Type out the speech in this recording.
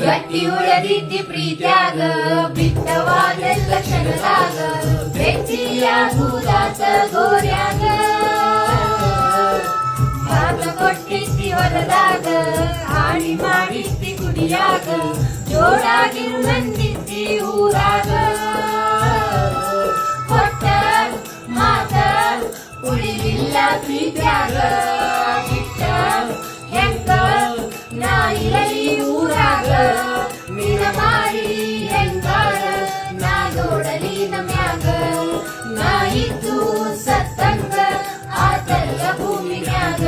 ಗಟ್ಟಿ ಉಳದಿದ್ದಿ ಪ್ರೀತ್ಯಾಗ ಬಿಟ್ಟವಾಗೆಲ್ಲ ಕ್ಷಣದಾಗ ಬೆಚ್ಚಿಯಾಗುದಾತ ಗೋರ್ಯಾಗ ಮಾತ ಕೊಟ್ಟಿದ್ದಿ ಹೊಲದಾಗ ಹಾಡಿ ಮಾಡಿದ್ದಿ ಗುಡಿಯಾಗ ಜೋಡಾಗಿ ನಂದಿದ್ದಿ ಊರಾಗ ಕೊಟ್ಟ ಮಾತ ಉಳಿಲಿಲ್ಲ ಪ್ರೀತ್ಯಾಗ ಬಿಟ್ಟ ಹೆಂಗ ನಾ ಇರಲಿ ಊರಾಗ ನಿನ ಮಾಡಿ ಹೆಂಗಾರ ನಾ ನೋಡಲಿ ನಮ್ಯಾಗ ನಾ ಇದ್ದು ಸತ್ತಂಗ ಆತಲ್ಲ ಭೂಮಿಯಾಗ